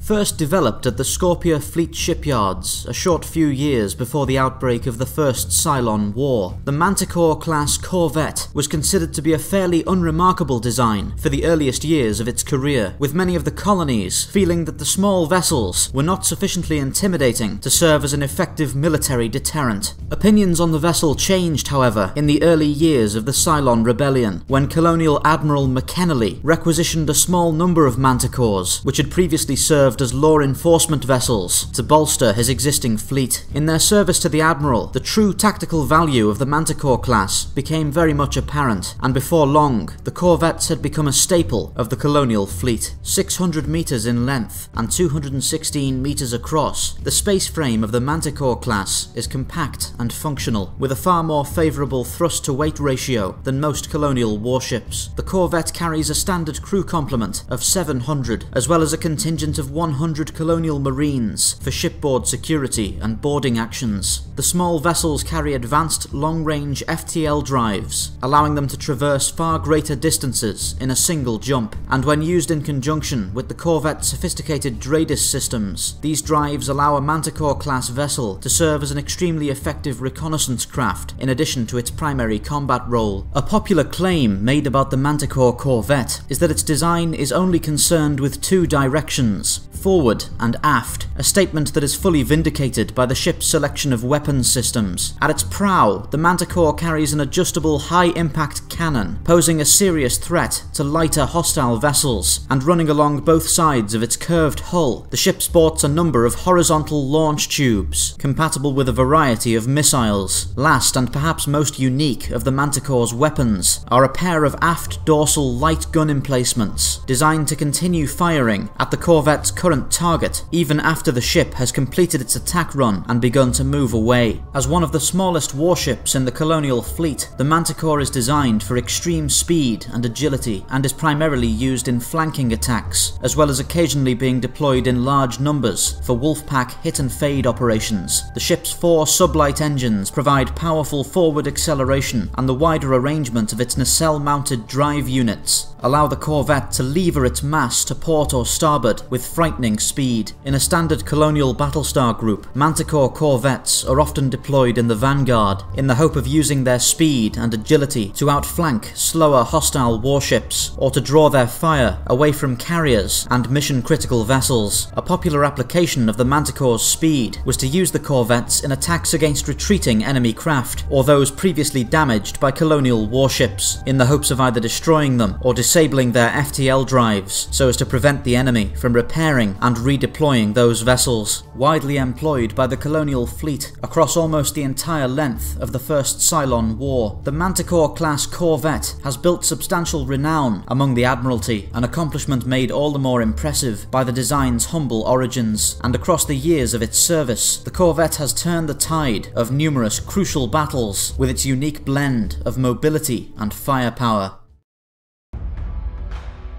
First developed at the Scorpia Fleet shipyards a short few years before the outbreak of the First Cylon War, the Manticore-class Corvette was considered to be a fairly unremarkable design for the earliest years of its career, with many of the colonies feeling that the small vessels were not sufficiently intimidating to serve as an effective military deterrent. Opinions on the vessel changed, however, in the early years of the Cylon Rebellion, when Colonial Admiral McKennelly requisitioned a small number of Manticores, which had previously served as law enforcement vessels, to bolster his existing fleet. In their service to the Admiral, the true tactical value of the Manticore class became very much apparent, and before long, the Corvettes had become a staple of the Colonial Fleet. 600 meters in length and 216 meters across, the space frame of the Manticore class is compact and functional, with a far more favorable thrust-to-weight ratio than most Colonial warships. The Corvette carries a standard crew complement of 700, as well as a contingent of 100 Colonial Marines for shipboard security and boarding actions. The small vessels carry advanced long-range FTL drives, allowing them to traverse far greater distances in a single jump, and when used in conjunction with the Corvette's sophisticated DRADIS systems, these drives allow a Manticore-class vessel to serve as an extremely effective reconnaissance craft in addition to its primary combat role. A popular claim made about the Manticore Corvette is that its design is only concerned with two directions, forward and aft, a statement that is fully vindicated by the ship's selection of weapons systems. At its prow, the Manticore carries an adjustable high-impact cannon, posing a serious threat to lighter hostile vessels, and running along both sides of its curved hull, the ship sports a number of horizontal launch tubes, compatible with a variety of missiles. Last and perhaps most unique of the Manticore's weapons are a pair of aft dorsal light gun emplacements, designed to continue firing at the Corvette's current target, even after the ship has completed its attack run and begun to move away. As one of the smallest warships in the Colonial Fleet, the Manticore is designed for extreme speed and agility, and is primarily used in flanking attacks, as well as occasionally being deployed in large numbers for Wolfpack hit-and-fade operations. The ship's 4 sublight engines provide powerful forward acceleration, and the wider arrangement of its nacelle-mounted drive units allow the Corvette to lever its mass to port or starboard with frightening speed. In a standard Colonial Battlestar group, Manticore Corvettes are often deployed in the vanguard, in the hope of using their speed and agility to outflank slower hostile warships, or to draw their fire away from carriers and mission-critical vessels. A popular application of the Manticore's speed was to use the Corvettes in attacks against retreating enemy craft, or those previously damaged by Colonial warships, in the hopes of either destroying them or disabling their FTL drives, so as to prevent the enemy from repairing and redeploying those vessels. Widely employed by the Colonial Fleet across almost the entire length of the First Cylon War, the Manticore-class Corvette has built substantial renown among the Admiralty, an accomplishment made all the more impressive by the design's humble origins, and across the years of its service, the Corvette has turned the tide of numerous crucial battles with its unique blend of mobility and firepower.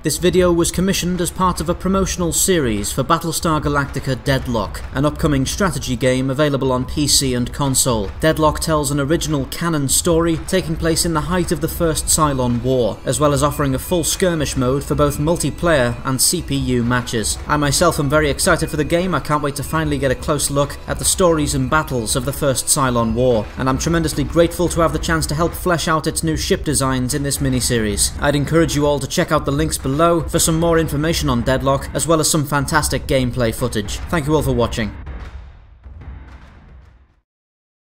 This video was commissioned as part of a promotional series for Battlestar Galactica Deadlock, an upcoming strategy game available on PC and console. Deadlock tells an original canon story taking place in the height of the First Cylon War, as well as offering a full skirmish mode for both multiplayer and CPU matches. I myself am very excited for the game. I can't wait to finally get a close look at the stories and battles of the First Cylon War, and I'm tremendously grateful to have the chance to help flesh out its new ship designs in this miniseries. I'd encourage you all to check out the links below for some more information on Deadlock, as well as some fantastic gameplay footage. Thank you all for watching.